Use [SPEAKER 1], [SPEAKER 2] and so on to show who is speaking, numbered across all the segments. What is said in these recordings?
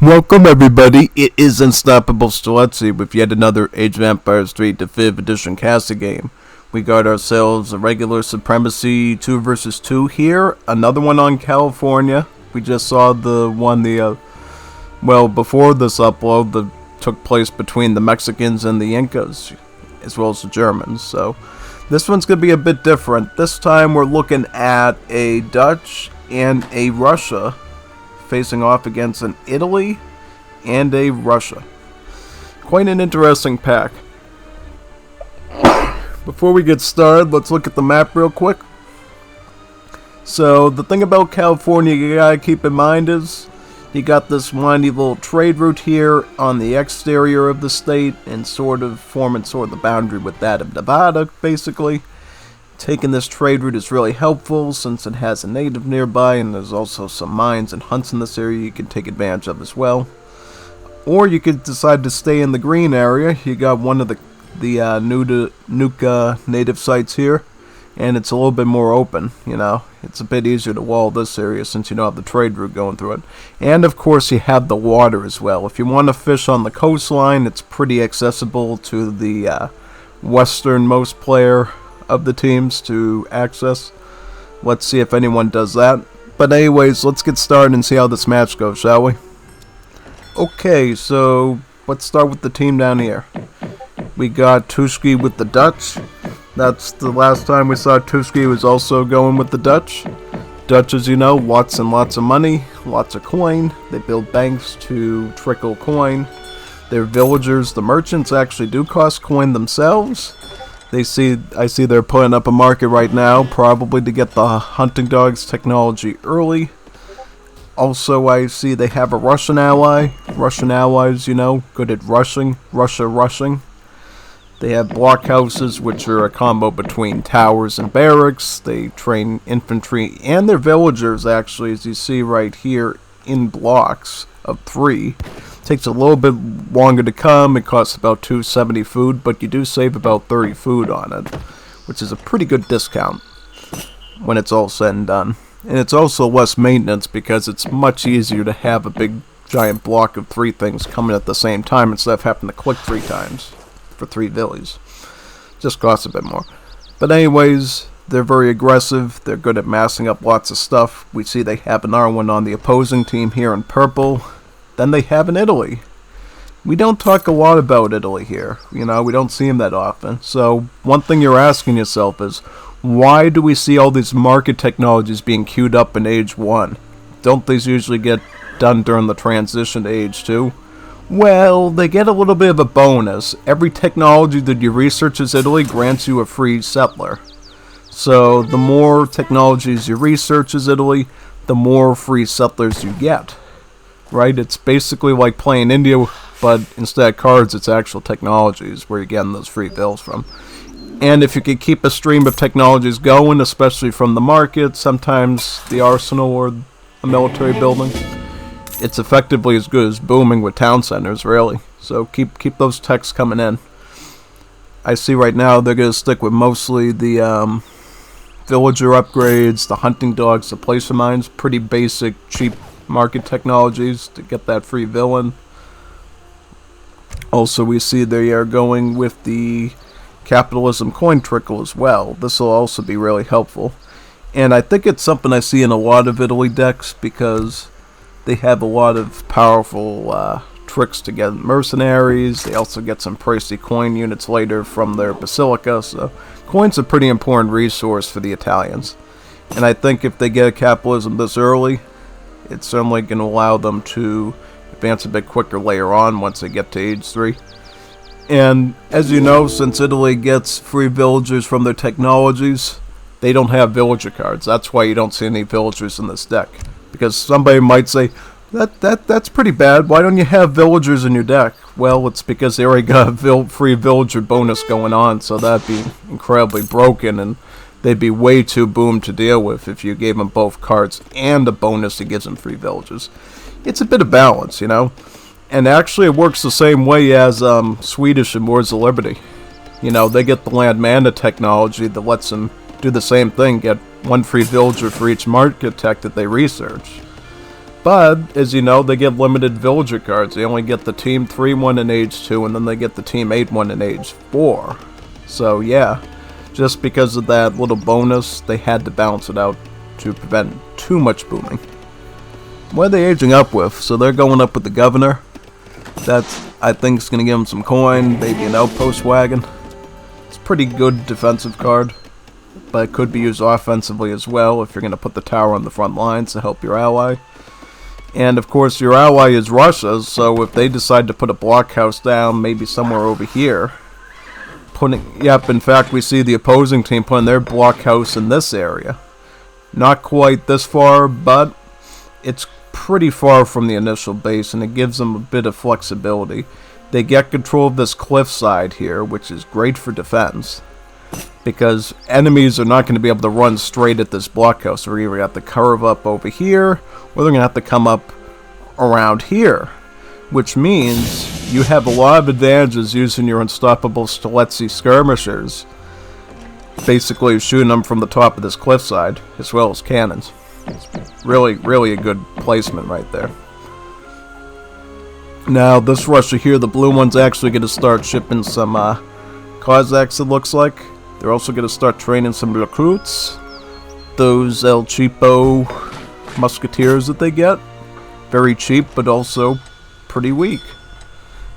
[SPEAKER 1] Welcome everybody, it is Unstoppable Stelezzi with yet another Age of Empires 3 Definitive Edition casting game. We got ourselves a regular Supremacy 2 versus 2 here, another one on California. We just saw the one, before this upload, that took place between the Mexicans and the Incas, as well as the Germans, so this one's going to be a bit different. This time we're looking at a Dutch and a Russia facing off against an Italy and a Russia. Quite an interesting pack. Before we get started, let's look at the map real quick. So the thing about California you gotta keep in mind is you got this windy little trade route here on the exterior of the state and forming the boundary with that of Nevada, basically. Taking this trade route is really helpful since it has a native nearby, and there's also some mines and hunts in this area you can take advantage of as well. Or you could decide to stay in the green area. You got one of the Nuka native sites here, and it's a little bit more open, you know. It's a bit easier to wall this area since you don't have the trade route going through it. And of course you have the water as well. If you want to fish on the coastline, it's pretty accessible to the westernmost player of the teams to access. Let's see if anyone does that. But anyways, let's get started and see how this match goes, shall we? Okay, so let's start with the team down here. We got Tuski with the Dutch. That's the last time we saw Tuski was also going with the Dutch. Dutch, as you know, lots and lots of money, lots of coin. They build banks to trickle coin. Their villagers, the merchants, actually do cost coin themselves. I see they're putting up a market right now, probably to get the hunting dogs technology early. Also, I see they have a Russian ally. Russian allies, you know, good at rushing. Rushing. They have blockhouses, which are a combo between towers and barracks. They train infantry and their villagers, actually, as you see right here, in blocks of 3. Takes a little bit longer to come. It costs about 270 food, but you do save about 30 food on it, which is a pretty good discount when it's all said and done. And it's also less maintenance because it's much easier to have a big giant block of 3 things coming at the same time instead of having to click 3 times for 3 villies. Just costs a bit more. But anyways, they're very aggressive. They're good at massing up lots of stuff. We see they have another one on the opposing team here in purple. Then they have in Italy. We don't talk a lot about Italy here. You know, we don't see them that often. So one thing you're asking yourself is, why do we see all these market technologies being queued up in Age 1? Don't these usually get done during the transition to Age 2? Well, they get a little bit of a bonus. Every technology that you research as Italy grants you a free settler. So the more technologies you research as Italy, the more free settlers you get. Right? It's basically like playing India, but instead of cards, it's actual technologies where you're getting those free bills from. And if you could keep a stream of technologies going, especially from the market, sometimes the arsenal or a military building, it's effectively as good as booming with town centers, really. So keep those techs coming in. I see right now they're going to stick with mostly the villager upgrades, the hunting dogs, the placer mines, pretty basic, cheap market technologies to get that free villain. Also, we see they are going with the capitalism coin trickle as well. This will also be really helpful. And I think it's something I see in a lot of Italy decks because they have a lot of powerful tricks to get mercenaries. They also get some pricey coin units later from their Basilica. So coin's a pretty important resource for the Italians. And I think if they get a capitalism this early, it's certainly going to allow them to advance a bit quicker later on once they get to Age 3. And as you know, since Italy gets free villagers from their technologies, they don't have villager cards. That's why you don't see any villagers in this deck. Because somebody might say, that's pretty bad. Why don't you have villagers in your deck? Well, it's because they already got a free villager bonus going on, so that'd be incredibly broken, and they'd be way too boom to deal with if you gave them both cards and a bonus that gives them free villages. It's a bit of balance, you know. And actually it works the same way as Swedish in Wars of Liberty. You know, they get the land mana technology that lets them do the same thing, get 1 free villager for each market tech that they research. But, as you know, they get limited villager cards. They only get the team 3-1 in age 2, and then they get the team 8-1 in age 4. So, yeah, just because of that little bonus, they had to balance it out to prevent too much booming. What are they aging up with? So they're going up with the governor. That's, I think, is going to give them some coin, maybe an outpost wagon. It's a pretty good defensive card, but it could be used offensively as well if you're going to put the tower on the front lines to help your ally. And of course your ally is Russia, so if they decide to put a blockhouse down maybe somewhere over here, in fact we see the opposing team putting their blockhouse in this area. Not quite this far, but it's pretty far from the initial base, and it gives them a bit of flexibility. They get control of this cliffside here, which is great for defense, because enemies are not going to be able to run straight at this blockhouse. They're either going to have to curve up over here, or they're going to have to come up around here, which means you have a lot of advantages using your unstoppable Steletsy skirmishers, basically shooting them from the top of this cliffside, as well as cannons. It's really a good placement right there. Now, this Russia here, the blue one's actually going to start shipping some Cossacks, it looks like. They're also going to start training some recruits. Those El Cheapo musketeers that they get. Very cheap, but also pretty weak.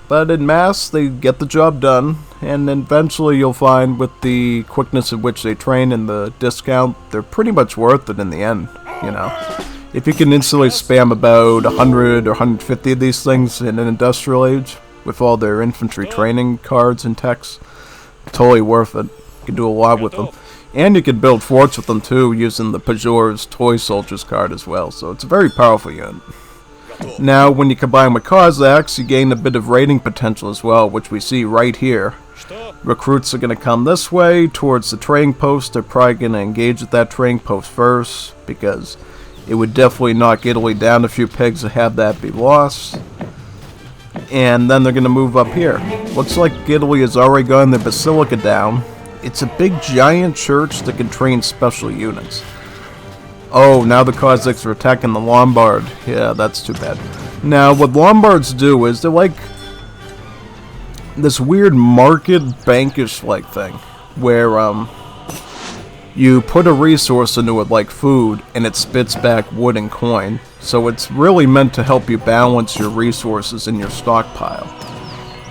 [SPEAKER 1] But in mass, they get the job done, and eventually you'll find with the quickness at which they train and the discount, they're pretty much worth it in the end, you know. If you can instantly spam about 100 or 150 of these things in an industrial age, with all their infantry training cards and techs, totally worth it. You can do a lot with them. And you can build forts with them too, using the Pajor's Toy Soldiers card as well, so it's a very powerful unit. Now, when you combine with Cossacks, you gain a bit of raiding potential as well, which we see right here. Recruits are going to come this way, towards the trading post. They're probably going to engage at that trading post first, because it would definitely knock Italy down a few pegs to have that be lost. And then they're going to move up here. Looks like Italy has already gotten the Basilica down. It's a big giant church that can train special units. Oh, now the Cossacks are attacking the Lombard. Yeah, that's too bad. Now, what Lombards do is they're like this weird market bankish-like thing, where you put a resource into it like food, and it spits back wood and coin. So it's really meant to help you balance your resources in your stockpile.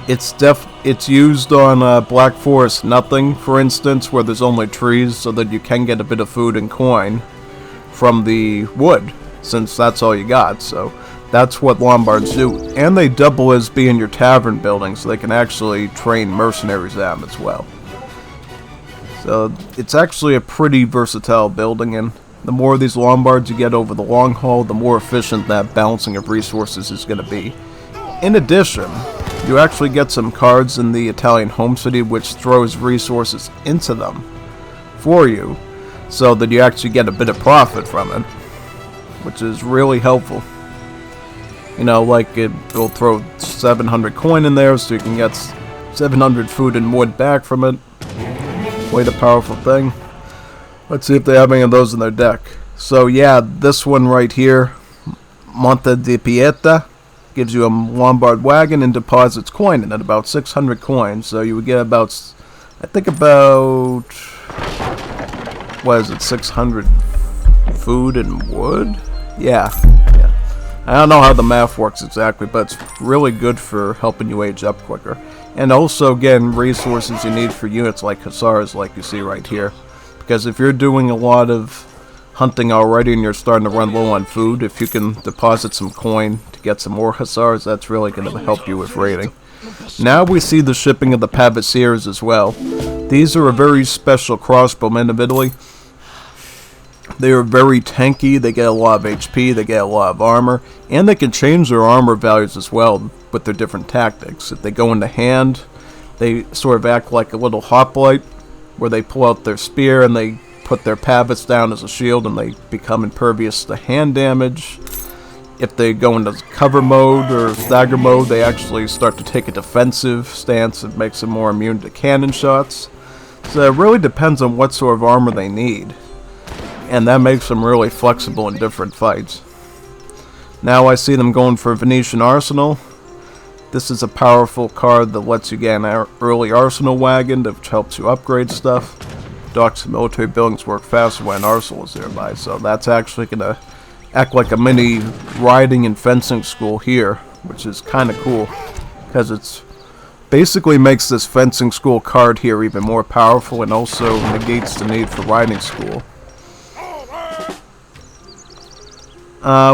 [SPEAKER 1] It's used on Black Forest Nothing, for instance, where there's only trees, so that you can get a bit of food and coin from the wood, since that's all you got. So that's what Lombards do. And they double as being your tavern building, so they can actually train mercenaries at them as well. So it's actually a pretty versatile building, and the more of these Lombards you get over the long haul, the more efficient that balancing of resources is going to be. In addition, you actually get some cards in the Italian home city which throws resources into them for you, so that you actually get a bit of profit from it, which is really helpful. You know, like it'll throw 700 coin in there, so you can get 700 food and wood back from it. Quite a powerful thing. Let's see if they have any of those in their deck. So yeah, this one right here, Monte di Pieta, gives you a Lombard wagon and deposits coin in it, about 600 coins. So you would get about, I think about, what is it, 600 food and wood? Yeah. I don't know how the math works exactly, but it's really good for helping you age up quicker. And also, again, resources you need for units like Hussars, like you see right here. Because if you're doing a lot of hunting already and you're starting to run low on food, if you can deposit some coin to get some more Hussars, that's really going to help you with raiding. Now we see the shipping of the Pavesiers as well. These are a very special crossbowmen of Italy. They are very tanky, they get a lot of HP, they get a lot of armor, and they can change their armor values as well with their different tactics. If they go into hand, they sort of act like a little hoplite, where they pull out their spear and they put their pavets down as a shield and they become impervious to hand damage. If they go into cover mode or stagger mode, they actually start to take a defensive stance that makes them more immune to cannon shots. So it really depends on what sort of armor they need, and that makes them really flexible in different fights. Now I see them going for Venetian Arsenal. This is a powerful card that lets you get an early arsenal wagon, which helps you upgrade stuff. Docks and military buildings work faster when an arsenal is nearby, so that's actually going to act like a mini riding and fencing school here, which is kind of cool, because it's basically makes this fencing school card here even more powerful and also negates the need for riding school.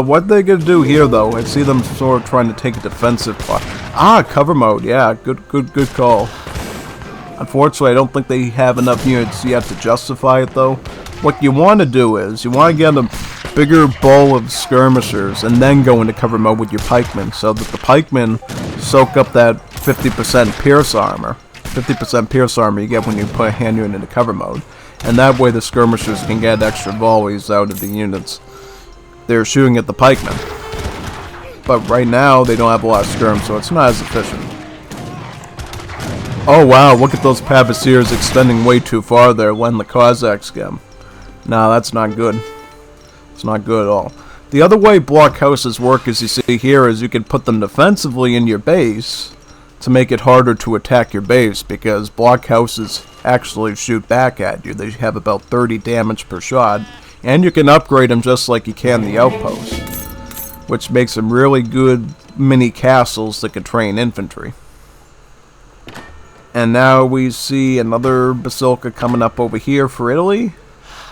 [SPEAKER 1] What they gonna do here, though? I see them sort of trying to take a defensive plot. Cover mode. Yeah, good call. Unfortunately, I don't think they have enough units yet to justify it, though. What you want to do is you want to get a bigger bowl of skirmishers and then go into cover mode with your pikemen, so that the pikemen soak up that 50% pierce armor. 50% pierce armor you get when you put a hand unit into cover mode, and that way the skirmishers can get extra volleys out of the units they're shooting at the pikemen. But right now they don't have a lot of skirms, so it's not as efficient. Oh wow, look at those Pavasiers extending way too far there, letting the Cossacks get them. No, that's not good. It's not good at all. The other way blockhouses work, as you see here, is you can put them defensively in your base to make it harder to attack your base, because blockhouses actually shoot back at you. They have about 30 damage per shot, and you can upgrade them just like you can the outpost, which makes them really good mini castles that can train infantry. And now we see another Basilica coming up over here for Italy.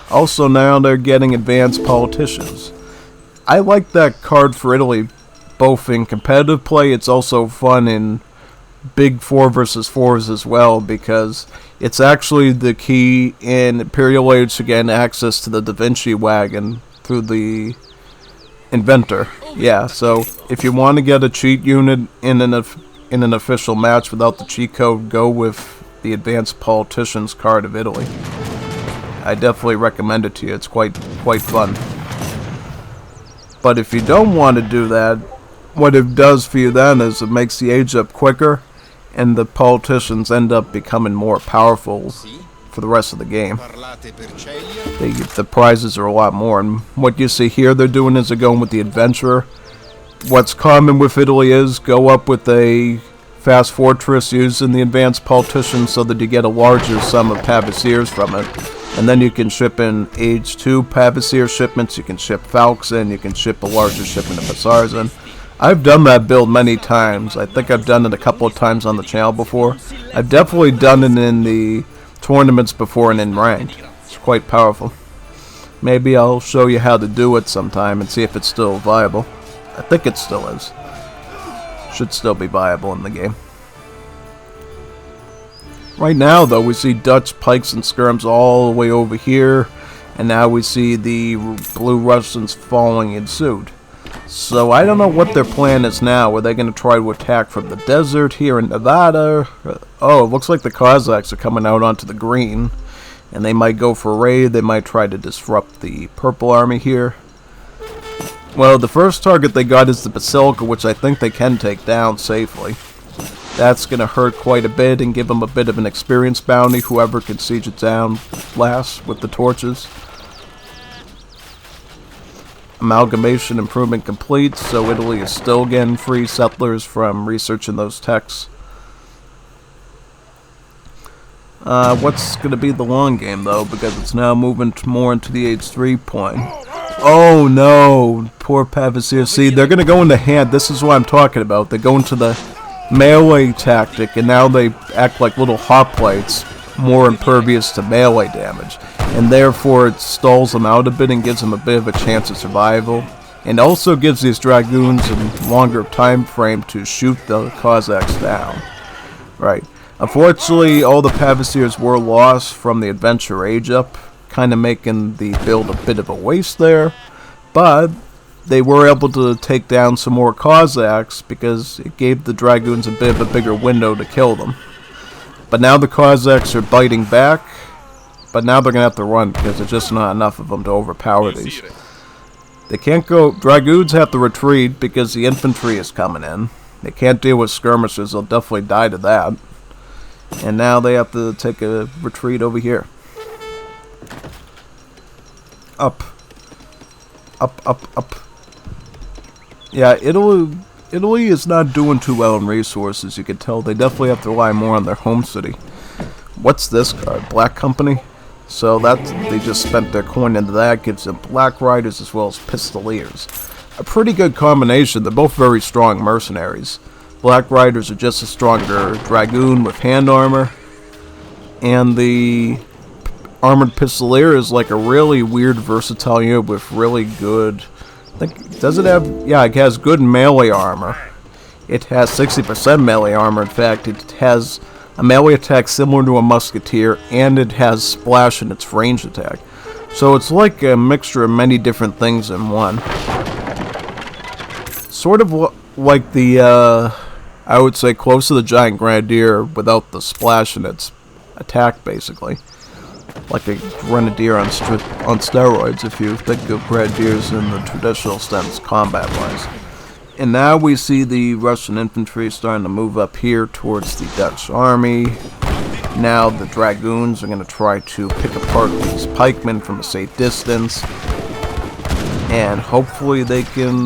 [SPEAKER 1] Also now they're getting advanced politicians. I like that card for Italy, both in competitive play. It's also fun in big 4 versus 4s as well, because it's actually the key in Imperial Age to gain access to the Da Vinci wagon through the inventor. Yeah, so if you want to get a cheat unit in an official match without the cheat code, go with the advanced politicians card of Italy. I definitely recommend it to you. It's quite fun. But if you don't want to do that, what it does for you then is it makes the age up quicker, and the politicians end up becoming more powerful for the rest of the game. The prizes are a lot more, and what you see here they're doing is they're going with the adventurer. What's common with Italy is go up with a fast fortress using the advanced politician so that you get a larger sum of Pavasiers from it. And then you can ship in Age 2 Pavasier shipments, you can ship Falcons in, you can ship a larger shipment of Hussars in. I've done that build many times. I think I've done it a couple of times on the channel before. I've definitely done it in the tournaments before and in ranked. It's quite powerful. Maybe I'll show you how to do it sometime and see if it's still viable. I think it still is. Should still be viable in the game. Right now, though, we see Dutch pikes and skirms all the way over here, and now we see the Blue Russians following in suit. So I don't know what their plan is now. Are they going to try to attack from the desert here in Nevada? Oh, it looks like the Cossacks are coming out onto the green, and they might go for a raid. They might try to disrupt the purple army here. Well, the first target they got is the Basilica, which I think they can take down safely. That's going to hurt quite a bit and give them a bit of an experience bounty, whoever can siege it down last with the torches. Amalgamation improvement complete, so Italy is still getting free settlers from researching those techs. What's going to be the long game, though, because it's now moving more into the Age 3 point. Oh no, poor Pavasier. See, they're going to go into hand. This is what I'm talking about. They go into the melee tactic, and now they act like little hoplites, more impervious to melee damage, and therefore it stalls them out a bit and gives them a bit of a chance of survival, and also gives these dragoons a longer time frame to shoot the Cossacks down. Right. Unfortunately, all the Pavasiers were lost from the adventure age up, kind of making the build a bit of a waste there, but they were able to take down some more Cossacks because it gave the dragoons a bit of a bigger window to kill them. But now the Cossacks are biting back, but now they're going to have to run because there's just not enough of them to overpower these. They can't go. Dragoons have to retreat because the infantry is coming in. They can't deal with skirmishers. They'll definitely die to that. And now they have to take a retreat over here. Up. Up, up, up. Yeah, Italy is not doing too well in resources. You can tell they definitely have to rely more on their home city. What's this card? Black Company? So they just spent their coin into that. Gives them Black Riders as well as Pistoliers. A pretty good combination. They're both very strong mercenaries. Black Riders are just a stronger Dragoon with hand armor. And the Armored Pistolier is like a really weird versatile unit with really good... does it have... yeah, it has good melee armor. It has 60% melee armor. In fact, it has a melee attack similar to a musketeer, and it has splash in its range attack. So it's like a mixture of many different things in one. Sort of like the, I would say close to the Giant Grenadier without the splash in its attack, basically. Like a Grenadier on steroids, if you think of Grenadiers in the traditional sense, combat-wise. And now we see the Russian infantry starting to move up here towards the Dutch army. Now the Dragoons are going to try to pick apart these pikemen from a safe distance. And hopefully they can...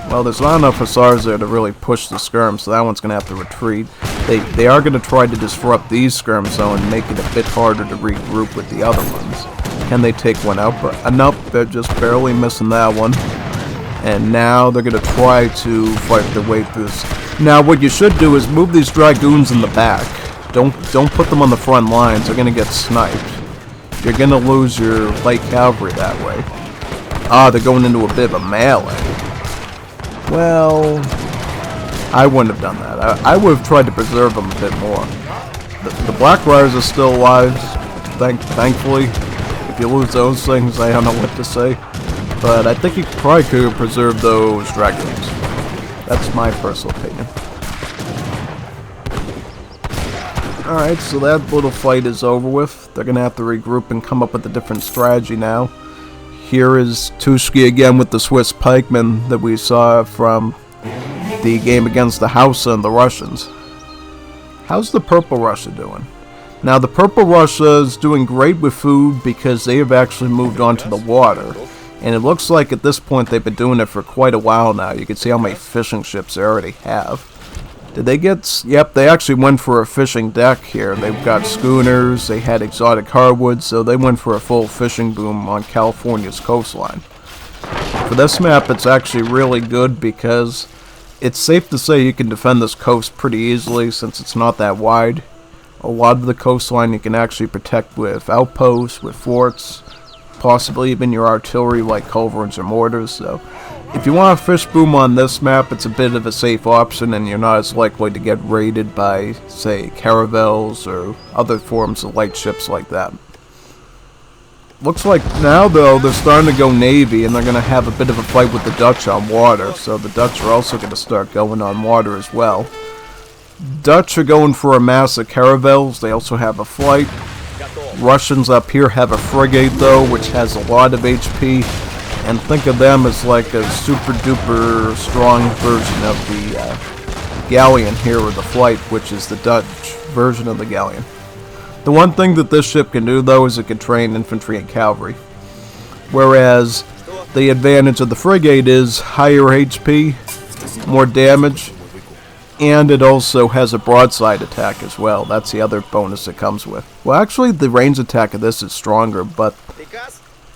[SPEAKER 1] well, there's not enough hussars there to really push the skirms, so that one's going to have to retreat. They are going to try to disrupt these skirms, though, and make it a bit harder to regroup with the other ones. Can they take one out? But nope, they're just barely missing that one. And now they're going to try to fight their way through this. Now, what you should do is move these Dragoons in the back. Don't put them on the front lines. They're going to get sniped. You're going to lose your light cavalry that way. Ah, they're going into a bit of a melee. Well, I wouldn't have done that. I would have tried to preserve them a bit more. The Black Riders are still alive, thankfully. If you lose those things, I don't know what to say. But I think you probably could have preserved those Dragoons. That's my personal opinion. Alright, so that little fight is over with. They're going to have to regroup and come up with a different strategy now. Here is Tushki again with the Swiss pikemen that we saw from the game against the Hausa and the Russians. How's the Purple Russia doing? Now, the Purple Russia is doing great with food because they have actually moved on to the water. And it looks like at this point they've been doing it for quite a while now. You can see how many fishing ships they already have. Did they get... yep, they actually went for a fishing deck here. They've got schooners, they had exotic hardwoods, so they went for a full fishing boom on California's coastline. For this map, it's actually really good because it's safe to say you can defend this coast pretty easily since it's not that wide. A lot of the coastline you can actually protect with outposts, with forts, possibly even your artillery like culverins or mortars. So if you want a fish boom on this map, it's a bit of a safe option and you're not as likely to get raided by, say, caravels or other forms of light ships like that. Looks like now, though, they're starting to go Navy and they're going to have a bit of a fight with the Dutch on water. So the Dutch are also going to start going on water as well. Dutch are going for a mass of caravels. They also have a flight. Russians up here have a frigate, though, which has a lot of HP. And think of them as like a super duper strong version of the galleon here, or the flight, which is the Dutch version of the galleon. The one thing that this ship can do, though, is it can train infantry and cavalry. Whereas the advantage of the frigate is higher HP, more damage, and it also has a broadside attack as well. That's the other bonus it comes with. Well, actually, the range attack of this is stronger, but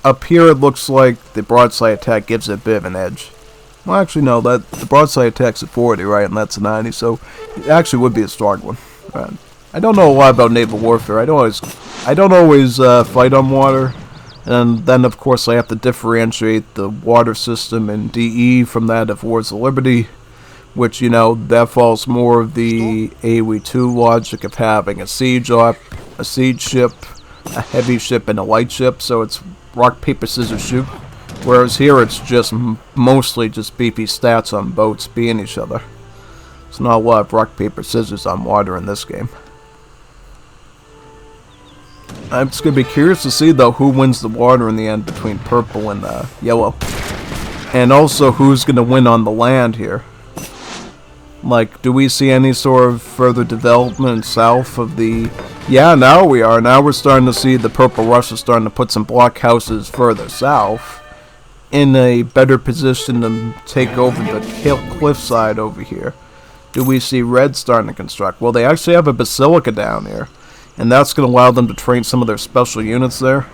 [SPEAKER 1] up here it looks like the broadside attack gives it a bit of an edge. Well, actually, no, the broadside attack's at 40, right, and that's a 90, so it actually would be a strong one. I don't know a lot about naval warfare. I don't always fight on water, and then, of course, I have to differentiate the water system in DE from that of Wars of Liberty, which, you know, that falls more of the AoE2 logic of having a siege ship, a heavy ship, and a light ship, so it's rock, paper, scissors, shoot. Whereas here it's just mostly just beefy stats on boats beating each other. It's not a lot of rock, paper, scissors on water in this game. I'm just going to be curious to see, though, who wins the water in the end between purple and yellow. And also who's going to win on the land here. Like, do we see any sort of further development south of the... Yeah, now we are. Now we're starting to see the Purple Russia starting to put some blockhouses further south. in a better position to take over the cliffside over here. Do we see red starting to construct? Well, they actually have a Basilica down here, and that's going to allow them to train some of their special units there.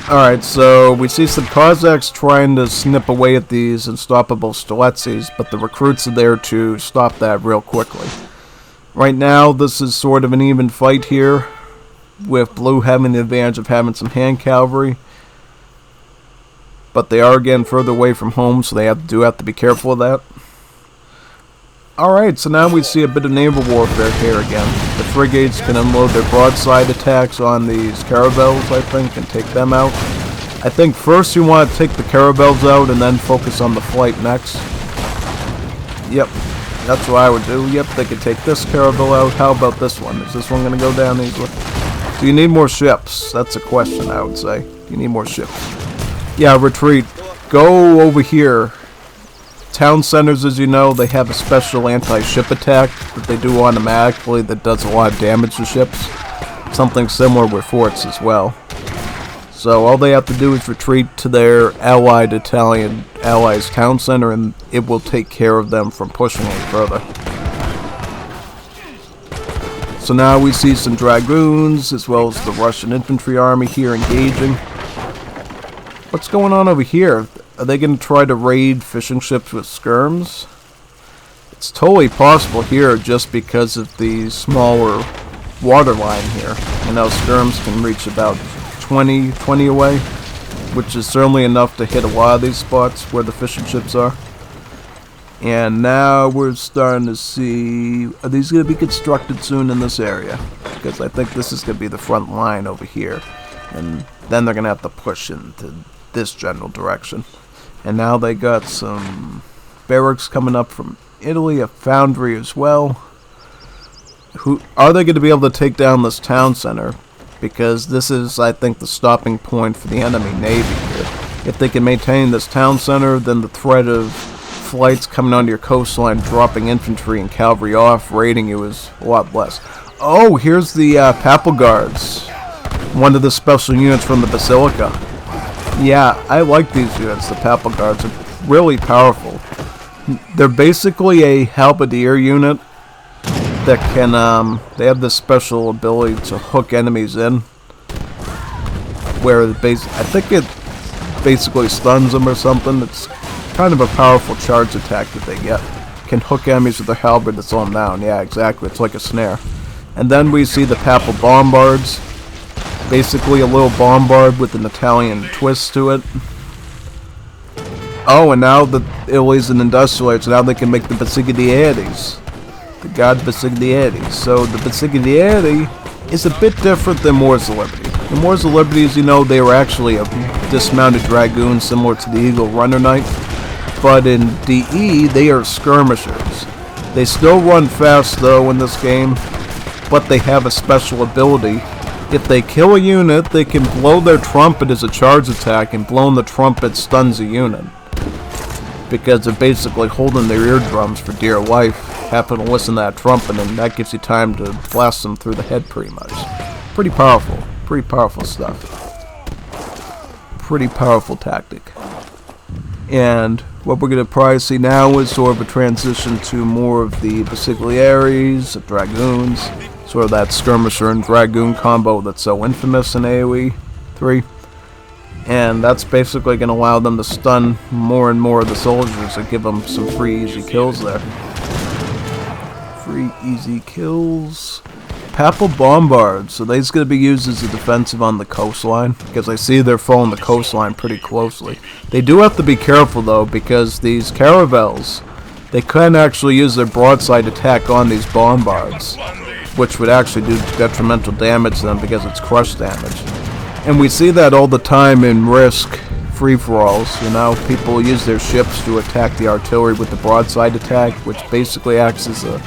[SPEAKER 1] Alright, so we see some Cossacks trying to snip away at these unstoppable Strelitzes, but the recruits are there to stop that real quickly. Right now, this is sort of an even fight here, with blue having the advantage of having some hand cavalry. But they are getting further away from home, so they have to be careful of that. Alright, so now we see a bit of naval warfare here again. The Frigates can unload their broadside attacks on these caravels, I think, and take them out. I think first you want to take the caravels out and then focus on the flight next. Yep, that's what I would do. Yep, they could take this caravel out. How about this one? Is this one going to go down easily? Do you need more ships? That's a question, I would say. Do you need more ships? Yeah, retreat. Go over here. Town centers, as you know, they have a special anti-ship attack that they do automatically that does a lot of damage to ships. Something similar with forts as well. So all they have to do is retreat to their allied allies' town center, and it will take care of them from pushing any further. So now we see some dragoons as well as the Russian infantry army here engaging. What's going on over here? Are they going to try to raid fishing ships with skirms? It's totally possible here just because of the smaller water line here. You know, skirms can reach about 20 away, which is certainly enough to hit a lot of these spots where the fishing ships are. And now we're starting to see, are these going to be constructed soon in this area? Because I think this is going to be the front line over here. And then they're going to have to push into this general direction. And now they got some barracks coming up from Italy, a foundry as well. Are they going to be able to take down this town center? Because this is, I think, the stopping point for the enemy navy here. If they can maintain this town center, then the threat of flights coming onto your coastline, dropping infantry and cavalry off, raiding you is a lot less. Oh, here's the Papal Guards. One of the special units from the Basilica. Yeah, I like these units. The Papal Guards are really powerful. They're basically a halberdier unit that can, they have this special ability to hook enemies in. Where I think it basically stuns them or something. It's kind of a powerful charge attack that they get. Can hook enemies with their halberd to slow them down. Yeah, exactly. It's like a snare. And then we see the Papal Bombards. Basically a little bombard with an Italian twist to it. Oh, and now that Italy's an industrial, so now they can make the Basilicates. The god Basilicates. So the Basilicates is a bit different than Moors of Liberty. The Moors of Liberty, as you know, they were actually a dismounted dragoon similar to the Eagle Runner Knight. But in DE, they are skirmishers. They still run fast, though, in this game, but they have a special ability. If they kill a unit, they can blow their trumpet as a charge attack, and blowing the trumpet stuns a unit. Because they're basically holding their eardrums for dear life, having to listen to that trumpet, and that gives you time to blast them through the head pretty much. Pretty powerful stuff. Pretty powerful tactic. And what we're going to probably see now is sort of a transition to more of the Basilicates, of dragoons, sort of that skirmisher and dragoon combo that's so infamous in AoE 3. And that's basically going to allow them to stun more and more of the soldiers and give them some free easy kills there. Free easy kills. Papal Bombards, so these going to be used as a defensive on the coastline, because I see they're following the coastline pretty closely. They do have to be careful though, because these caravels, they can actually use their broadside attack on these bombards, which would actually do detrimental damage to them because it's crush damage. And we see that all the time in Risk free-for-alls, you know, people use their ships to attack the artillery with the broadside attack, which basically acts as a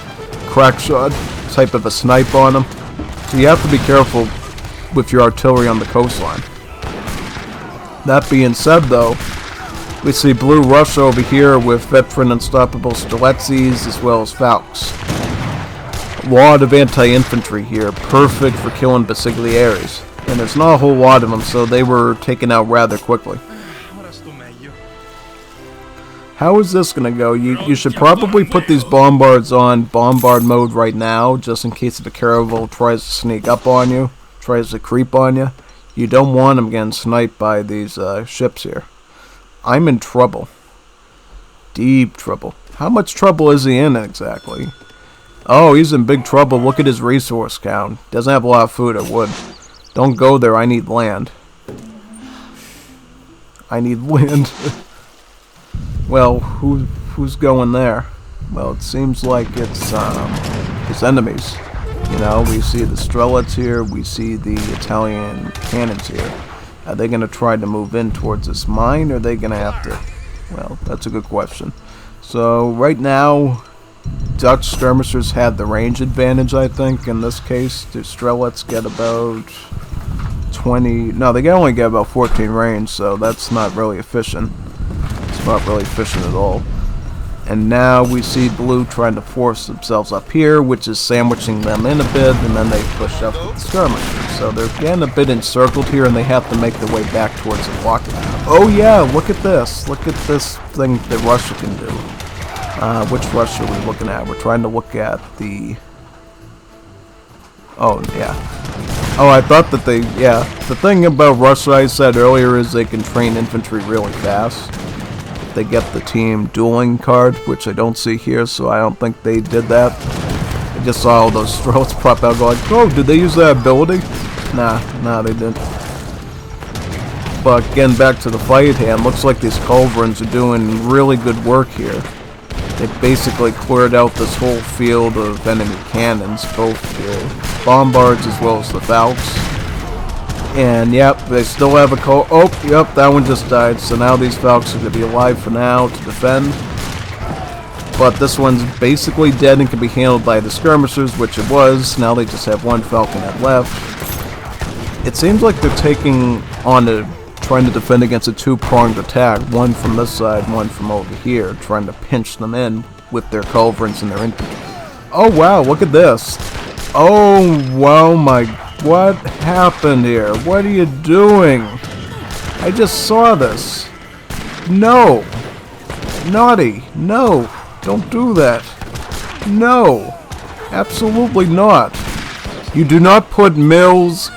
[SPEAKER 1] crack shot type of a snipe on them. So you have to be careful with your artillery on the coastline. That being said though, we see Blue Russia over here with veteran unstoppable Strelitzes as well as Falcons. A lot of anti-infantry here, perfect for killing Basilicates. And there's not a whole lot of them, so they were taken out rather quickly. How is this gonna go? You should probably put these bombards on bombard mode right now, just in case if a caravel tries to sneak up on you, tries to creep on you. You don't want them getting sniped by these ships here. I'm in trouble. Deep trouble. How much trouble is he in exactly? Oh, he's in big trouble. Look at his resource count. Doesn't have a lot of food or wood. Don't go there. I need land. I need land. Well, who's going there? Well, it seems like it's his enemies. You know, we see the Strelets here. We see the Italian cannons here. Are they going to try to move in towards this mine, or are they going to have to? Well, that's a good question. So, right now, Dutch skirmishers had the range advantage, I think. In this case, the Strelets get about 20... No, they only get about 14 range, so that's not really efficient. It's not really efficient at all. And now we see blue trying to force themselves up here, which is sandwiching them in a bit, and then they push up with the skirmishers. So they're getting a bit encircled here, and they have to make their way back towards the block. Oh yeah, look at this. Look at this thing that Russia can do. Which Russia are we looking at? We're trying to look at the... Oh, yeah. Oh, I thought that they... Yeah, the thing about Russia I said earlier is they can train infantry really fast. They get the team dueling card, which I don't see here, so I don't think they did that. I just saw all those strolls pop out going, oh, did they use that ability? Nah, they didn't. But getting back to the fight hand, looks like these culverins are doing really good work here. They basically cleared out this whole field of enemy cannons, both the bombards as well as the falcons. And yep, they still have a oh, yep, that one just died. So now these falcons are going to be alive for now to defend. But this one's basically dead and can be handled by the skirmishers, which it was. Now they just have one falcon left. It seems like they're taking on trying to defend against a two-pronged attack. One from this side, one from over here, trying to pinch them in with their culverins and their infantry. Oh wow, look at this. Oh wow, what happened here? What are you doing? I just saw this. No. Naughty. No. Don't do that. No. Absolutely not. You do not put mills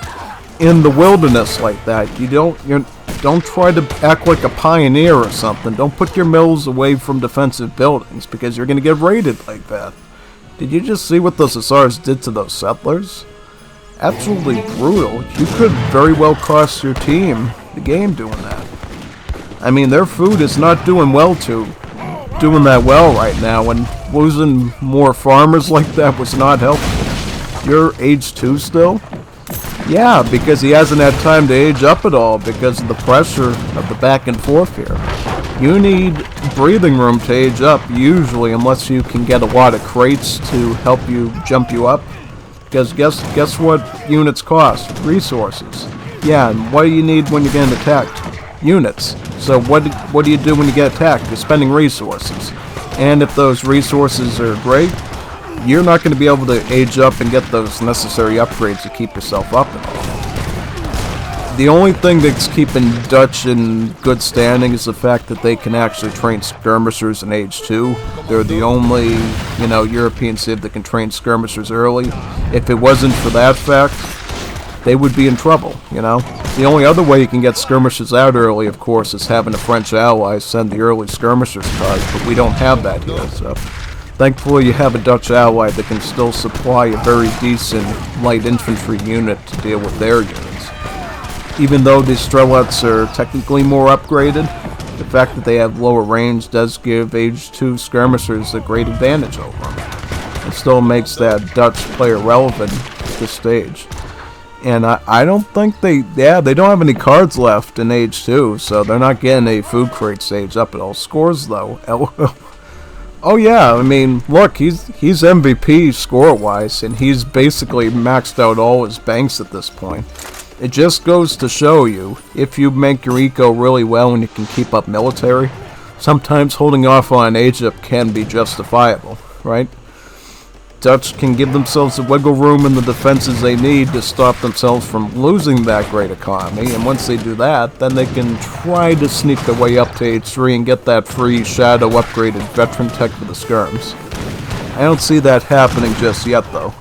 [SPEAKER 1] in the wilderness like that. You don't try to act like a pioneer or something. Don't put your mills away from defensive buildings because you're going to get raided like that. Did you just see what those Hussars did to those settlers? Absolutely brutal. You could very well cost your team the game doing that. I mean, their food is not doing that well right now, and losing more farmers like that was not helpful. You're age 2 still? Yeah, because he hasn't had time to age up at all because of the pressure of the back and forth here. You need breathing room to age up, usually, unless you can get a lot of crates to help you jump you up. Because guess what units cost? Resources. Yeah, and what do you need when you're getting attacked? Units. So what do you do when you get attacked? You're spending resources. And if those resources are great, you're not going to be able to age up and get those necessary upgrades to keep yourself up and all. The only thing that's keeping Dutch in good standing is the fact that they can actually train skirmishers in age 2. They're the only, European civ that can train skirmishers early. If it wasn't for that fact, they would be in trouble, The only other way you can get skirmishers out early, of course, is having a French ally send the early skirmishers card, but we don't have that here, so thankfully you have a Dutch ally that can still supply a very decent light infantry unit to deal with their units. Even though the Strelets are technically more upgraded, the fact that they have lower range does give age 2 skirmishers a great advantage over them. It still makes that Dutch player relevant at this stage. And I don't think they don't have any cards left in age 2, so they're not getting a food crate stage up at all. Scores though, oh yeah, I mean, look, he's MVP score-wise, and he's basically maxed out all his banks at this point. It just goes to show you, if you make your eco really well and you can keep up military, sometimes holding off on age up can be justifiable, right? Dutch can give themselves the wiggle room and the defenses they need to stop themselves from losing that great economy, and once they do that, then they can try to sneak their way up to H3 and get that free Shadow upgraded veteran tech for the skirms. I don't see that happening just yet, though.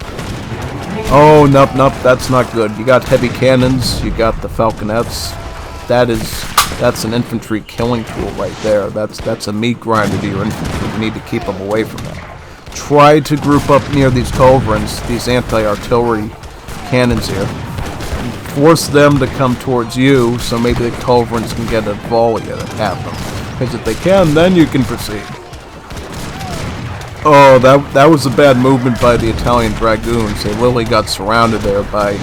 [SPEAKER 1] Oh, nope, that's not good. You got heavy cannons, you got the falconets. That's an infantry killing tool right there. That's a meat grinder to your infantry. You need to keep them away from that. Try to group up near these culverins, these anti-artillery cannons here. Force them to come towards you, so maybe the culverins can get a volley at them. Because if they can, then you can proceed. Oh, that was a bad movement by the Italian dragoons. They literally got surrounded there by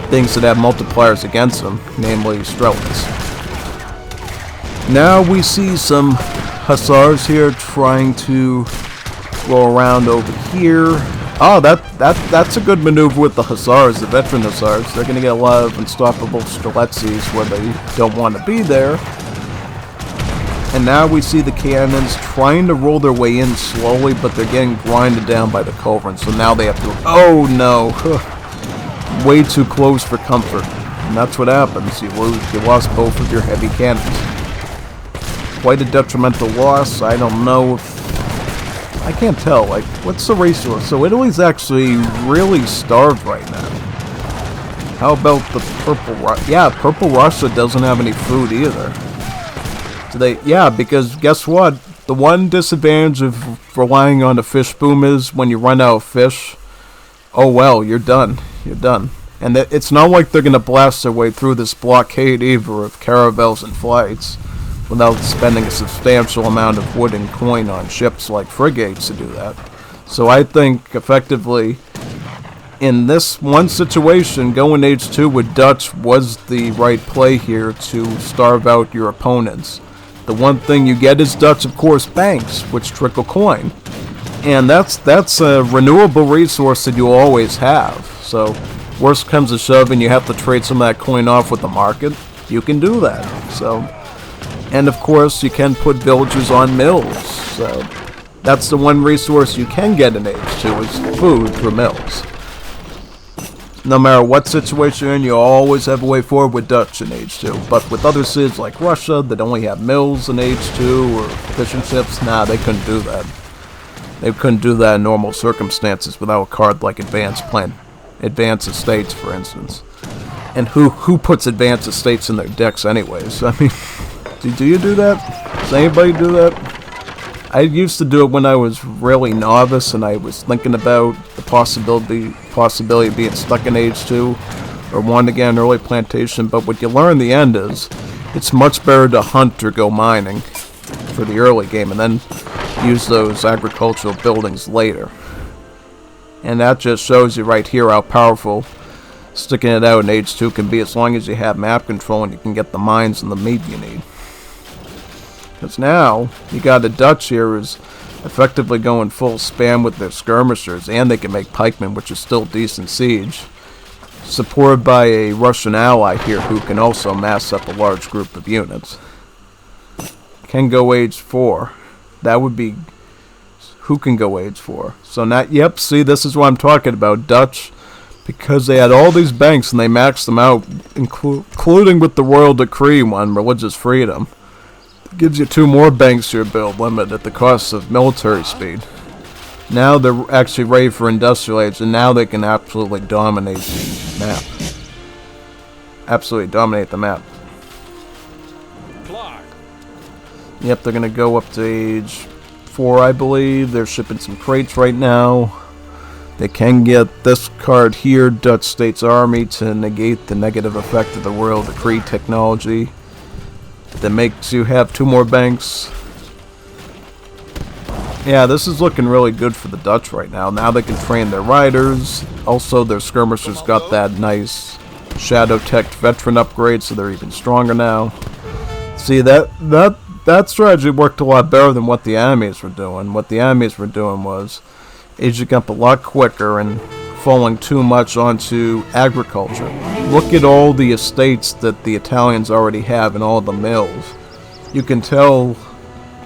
[SPEAKER 1] things that have multipliers against them, namely Strelets. Now we see some hussars here trying to roll around over here. Oh, that's a good maneuver with the hussars, the veteran hussars. They're going to get a lot of unstoppable Strelitzes where they don't want to be there. And now we see the cannons trying to roll their way in slowly, but they're getting grinded down by the culverins. So now they have to... Oh, no. Way too close for comfort. And that's what happens. You lost both of your heavy cannons. Quite a detrimental loss. I don't know if... I can't tell. Like, what's the resource? So Italy's actually really starved right now. How about the Purple Russia? Yeah, Purple Russia doesn't have any food either. Yeah, because guess what? The one disadvantage of relying on a fish boom is when you run out of fish, oh well, you're done. You're done. And it's not like they're going to blast their way through this blockade either of caravels and flights without spending a substantial amount of wood and coin on ships like frigates to do that. So I think, effectively, in this one situation, going H2 with Dutch was the right play here to starve out your opponents. The one thing you get is Dutch, of course, banks, which trickle coin. And that's a renewable resource that you always have. So, worst comes to shove and you have to trade some of that coin off with the market, you can do that. So, and of course, you can put villagers on mills. So, that's the one resource you can get in H2 is food through mills. No matter what situation you're in, you always have a way forward with Dutch in H2. But with other cities like Russia that only have mills in H2 or fishing ships, nah, they couldn't do that. They couldn't do that in normal circumstances without a card like Advanced Estates, for instance. And who puts Advanced Estates in their decks anyways? I mean, do you do that? Does anybody do that? I used to do it when I was really novice and I was thinking about the possibility of being stuck in H2 or wanting to get an early plantation, but what you learn in the end is it's much better to hunt or go mining for the early game and then use those agricultural buildings later. And that just shows you right here how powerful sticking it out in H2 can be as long as you have map control and you can get the mines and the meat you need. Because now, you got a Dutch here who's effectively going full spam with their skirmishers, and they can make pikemen, which is still decent siege. Supported by a Russian ally here who can also mass up a large group of units. Can go H4. That would be... Who can go H4? So now, yep, see, this is what I'm talking about. Dutch, because they had all these banks and they maxed them out, including with the Royal Decree one, Religious Freedom. Gives you 2 more banks to your build limit at the cost of military speed. Now they're actually ready for industrial age, and now they can absolutely dominate the map. Absolutely dominate the map. Yep, they're going to go up to age 4, I believe. They're shipping some crates right now. They can get this card here, Dutch States Army, to negate the negative effect of the Royal Decree technology. That makes you have 2 more banks. Yeah, this is looking really good for the Dutch right now. Now they can train their riders. Also, their skirmishers got that nice Shadow Tech veteran upgrade, so they're even stronger now. See, that strategy worked a lot better than what the enemies were doing. What the enemies were doing was aging up a lot quicker and falling too much onto agriculture. Look at all the estates that the Italians already have and all the mills. You can tell,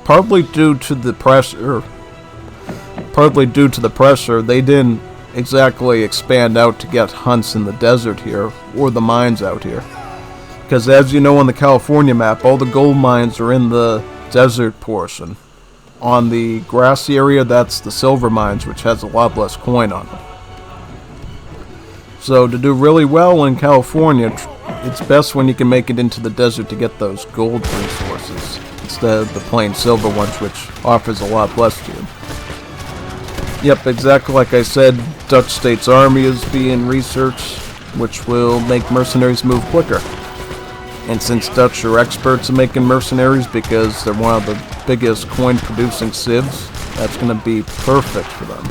[SPEAKER 1] partly due to the pressure partly due to the pressure, they didn't exactly expand out to get hunts in the desert here, or the mines out here. Because as you know on the California map, all the gold mines are in the desert portion. On the grassy area, that's the silver mines, which has a lot less coin on it. So to do really well in California, it's best when you can make it into the desert to get those gold resources, instead of the plain silver ones, which offers a lot less to you. Yep, exactly like I said, Dutch State's army is being researched, which will make mercenaries move quicker. And since Dutch are experts in making mercenaries because they're one of the biggest coin-producing civs, that's going to be perfect for them.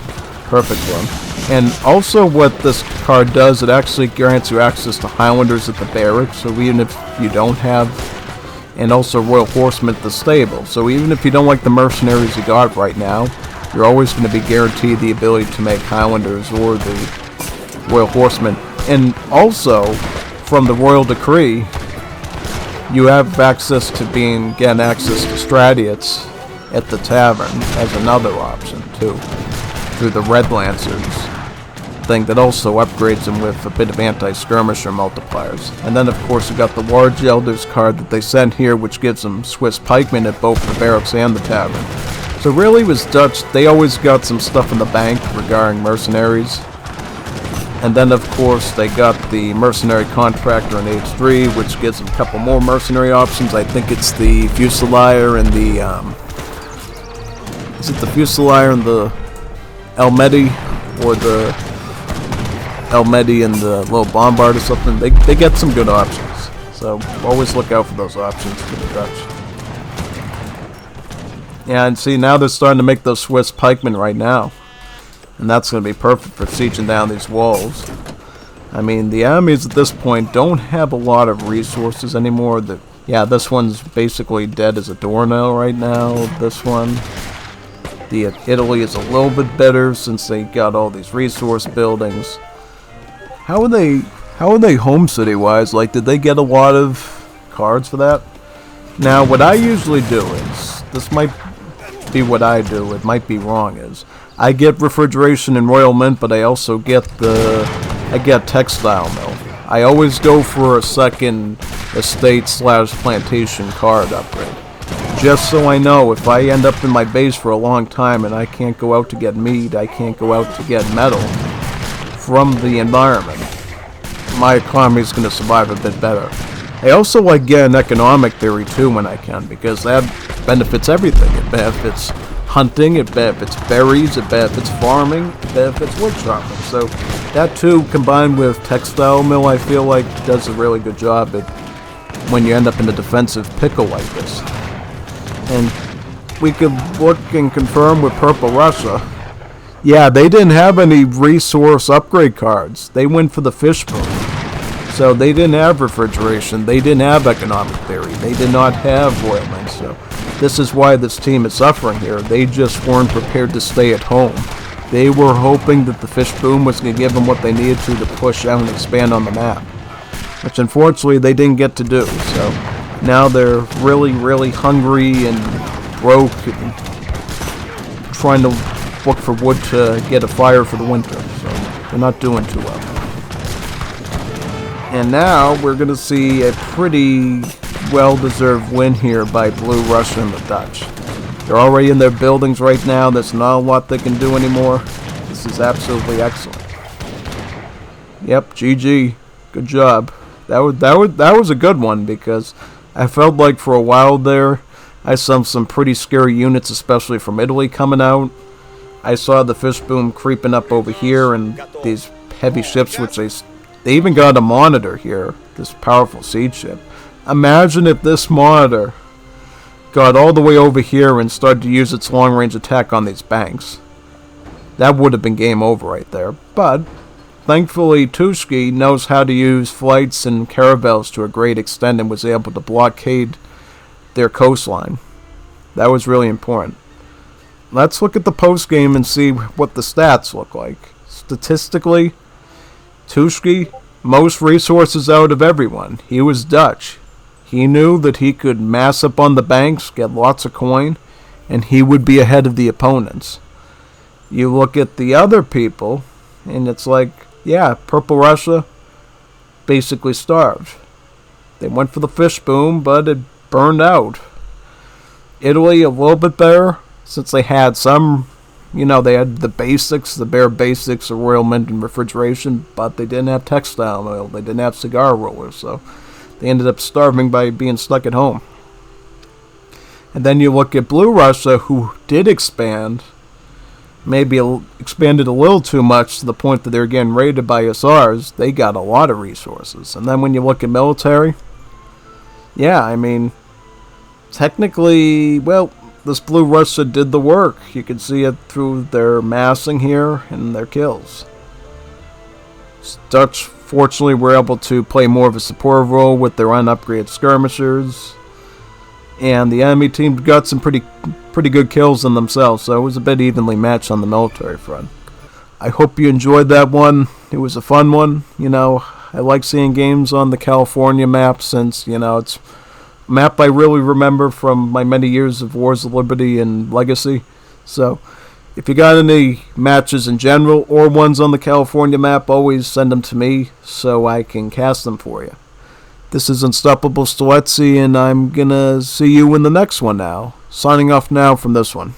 [SPEAKER 1] Perfect for them. And also what this card does, it actually grants you access to Highlanders at the barracks, so even if you don't have, and also Royal Horsemen at the stable. So even if you don't like the mercenaries you got right now, you're always going to be guaranteed the ability to make Highlanders or the Royal Horsemen. And also, from the Royal Decree, you have access to getting access to Stradiots at the tavern as another option too, through the Red Lancers thing that also upgrades them with a bit of anti-skirmisher multipliers. And then of course you got the Large Elders card that they sent here, which gives them Swiss pikemen at both the barracks and the tavern. So really was Dutch, they always got some stuff in the bank regarding mercenaries. And then of course they got the mercenary contractor in Age 3, which gives them a couple more mercenary options. I think it's the Fusilier and the is it the Fusilier and the Elmedi, or the Elmedi and the little Bombard or something. They get some good options. So always look out for those options for the Dutch. Yeah, and see, now they're starting to make those Swiss pikemen right now. And that's going to be perfect for sieging down these walls. I mean, the enemies at this point don't have a lot of resources anymore. Yeah, this one's basically dead as a doornail right now. This one. Italy is a little bit better since they got all these resource buildings. How are they home city wise? Like, did they get a lot of cards for that? Now, what I usually do is, this might be what I do, it might be wrong, is I get refrigeration and royal mint, but I also get textile mill. I always go for a second estate/plantation card upgrade, just so I know if I end up in my base for a long time and I can't go out to get meat, I can't go out to get metal from the environment, my economy is going to survive a bit better. I also like getting economic theory too when I can, because that benefits everything. It benefits hunting, it benefits berries, it benefits farming, it benefits wood chopping. So that too, combined with textile mill, I feel like does a really good job at when you end up in a defensive pickle like this. And we could look and confirm with Purple Russia. Yeah, they didn't have any resource upgrade cards. They went for the fish boom. So they didn't have refrigeration, they didn't have economic theory, they did not have royal mint. So this is why this team is suffering here. They just weren't prepared to stay at home. They were hoping that the fish boom was going to give them what they needed to push out and expand on the map, which unfortunately they didn't get to do. So now they're really, really hungry and broke and trying to look for wood to get a fire for the winter. So they're not doing too well. And now we're going to see a pretty well-deserved win here by Blue Russia and the Dutch. They're already in their buildings right now. There's not a lot they can do anymore. This is absolutely excellent. Yep, GG. Good job. That was a good one, because I felt like for a while there I saw some pretty scary units, especially from Italy, coming out. I saw the fish boom creeping up over here and these heavy ships, which they even got a monitor here, this powerful siege ship. Imagine if this monitor got all the way over here and started to use its long-range attack on these banks. That would have been game over right there. But thankfully, Tushki knows how to use flights and caravels to a great extent and was able to blockade their coastline. That was really important. Let's look at the post-game and see what the stats look like. Statistically, Tushki, most resources out of everyone. He was Dutch. He knew that he could mass up on the banks, get lots of coin, and he would be ahead of the opponents. You look at the other people, and it's like, yeah, Purple Russia basically starved. They went for the fish boom, but it burned out. Italy, a little bit better, since they had some, they had the basics, the bare basics of royal mint and refrigeration, but they didn't have textile oil, they didn't have cigar rollers, so they ended up starving by being stuck at home. And then you look at Blue Russia, who did expand, maybe expanded a little too much to the point that they're getting raided by SRs. They got a lot of resources. And then when you look at military, yeah, I mean, technically, well, this Blue Russia did the work. You can see it through their massing here and their kills. Dutch, fortunately, were able to play more of a support role with their unupgraded skirmishers. And the enemy team got some pretty good kills in themselves, so it was a bit evenly matched on the military front. I hope you enjoyed that one. It was a fun one. I like seeing games on the California map since, it's a map I really remember from my many years of Wars of Liberty and Legacy. So, if you got any matches in general or ones on the California map, always send them to me so I can cast them for you. This is Unstoppable Stiletsy, and I'm gonna see you in the next one now. Signing off now from this one.